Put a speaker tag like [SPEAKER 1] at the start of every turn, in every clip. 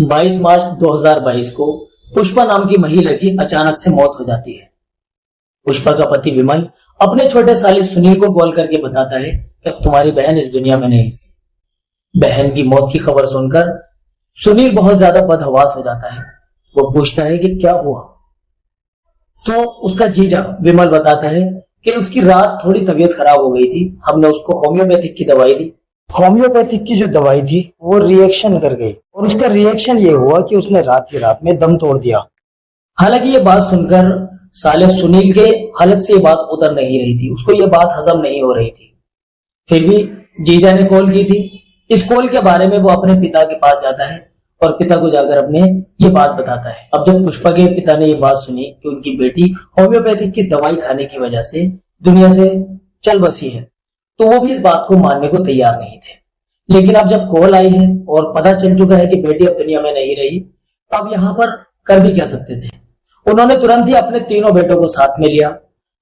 [SPEAKER 1] 22 मार्च 2022 को पुष्पा नाम की महिला की अचानक से मौत हो जाती है। पुष्पा का पति विमल अपने छोटे साले सुनील को कॉल करके बताता है कि अब तुम्हारी बहन इस दुनिया में नहीं रही। बहन की मौत की खबर सुनकर सुनील बहुत ज्यादा बदहवास हो जाता है। वो पूछता है कि क्या हुआ, तो उसका जीजा विमल बताता है कि उसकी रात थोड़ी तबीयत खराब हो गई थी। हमने उसको होम्योपैथिक की दवाई दी।
[SPEAKER 2] होम्योपैथिक की जो दवाई थी वो रिएक्शन कर गई और उसका रिएक्शन ये हुआ कि उसने रात की रात में दम तोड़ दिया।
[SPEAKER 1] हालांकि ये बात सुनकर साले सुनील के हलक से ये बात उतर नहीं रही थी, उसको ये बात हजम नहीं हो रही थी। फिर भी जीजा ने कॉल की थी। इस कॉल के बारे में वो अपने पिता के पास जाता है और पिता को जाकर अपने ये बात बताता है। अब जब पुष्पा के पिता ने ये बात सुनी कि उनकी बेटी होम्योपैथिक की दवाई खाने की वजह से दुनिया से चल बसी है, तो वो भी इस बात को मानने को तैयार नहीं थे। लेकिन अब जब कॉल आई है और पता चल चुका है कि बेटी अब दुनिया में नहीं रही, अब यहाँ पर कर भी क्या सकते थे। उन्होंने तुरंत ही अपने तीनों बेटों को साथ में लिया,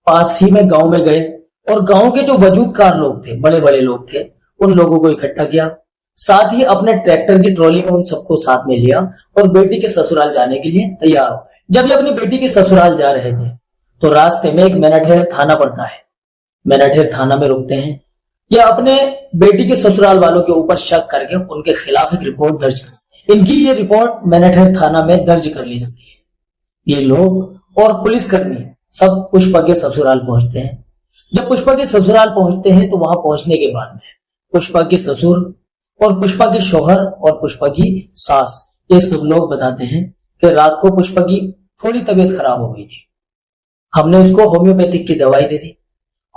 [SPEAKER 1] पास ही में गांव में गए और गांव के जो वजूदकार लोग थे, बड़े बड़े लोग थे, उन लोगों को इकट्ठा किया। साथ ही अपने ट्रैक्टर की ट्रॉली में उन सबको साथ में लिया और बेटी के ससुराल जाने के लिए तैयार हो गए। जब ये अपनी बेटी के ससुराल जा रहे थे तो रास्ते में एक मेनाढेर थाना पड़ता है। मेनाढेर थाना में रुकते हैं। या अपने बेटी के ससुराल वालों के ऊपर शक करके उनके खिलाफ एक रिपोर्ट दर्ज करते हैं। इनकी ये रिपोर्ट मेनाढेर थाना में दर्ज कर ली जाती है। ये लोग और पुलिसकर्मी सब पुष्पा के ससुराल पहुंचते हैं। जब पुष्पा के ससुराल पहुंचते हैं तो वहां पहुंचने के बाद में पुष्पा के ससुर और पुष्पा के शौहर और पुष्पा की सास, ये सब लोग बताते हैं कि रात को पुष्पा की थोड़ी तबीयत खराब हो गई थी। हमने उसको होम्योपैथिक की दवाई दे दी।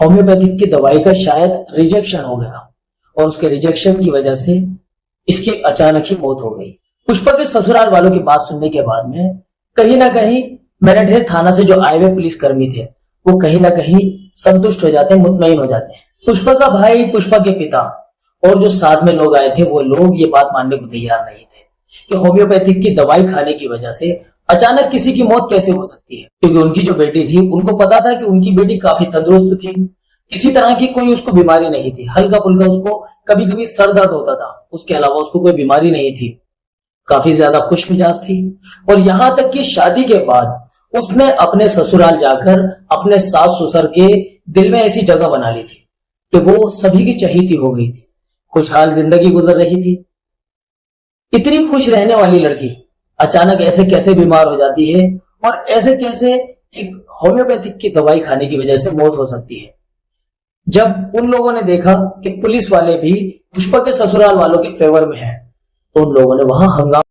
[SPEAKER 1] होम्योपैथिक की दवाई का शायद रिजेक्शन हो गया और उसके रिजेक्शन की वजह से इसकी अचानक ही मौत हो गई। पुष्पा के ससुराल वालों की बात सुनने के बाद में कहीं ना कहीं मेनाढेर थाना से जो आए हुए पुलिसकर्मी थे वो कहीं ना कहीं संतुष्ट हो जाते हैं, मुतमईन हो जाते हैं। पुष्पा का भाई, पुष्पा के पिता और जो साथ में लोग आए थे वो लोग ये बात मानने को तैयार नहीं थे कि होम्योपैथिक की दवाई खाने की वजह से अचानक किसी की मौत कैसे हो सकती है। क्योंकि उनकी जो बेटी थी, उनको पता था कि उनकी बेटी काफी तंदुरुस्त थी, किसी तरह की कोई उसको बीमारी नहीं थी। हल्का फुल्का उसको कभी कभी सर दर्द होता था, उसके अलावा उसको कोई बीमारी नहीं थी। काफी ज्यादा खुश मिजाज थी और यहां तक कि शादी के बाद उसने अपने ससुराल जाकर अपने सास ससुर के दिल में ऐसी जगह बना ली थी कि वो सभी की चहेती हो गई थी। खुशहाल जिंदगी गुजर रही थी। इतनी खुश रहने वाली लड़की अचानक ऐसे कैसे बीमार हो जाती है और ऐसे कैसे एक होम्योपैथिक की दवाई खाने की वजह से मौत हो सकती है। जब उन लोगों ने देखा कि पुलिस वाले भी पुष्पा के ससुराल वालों के फेवर में हैं, तो उन लोगों ने वहां हंगामा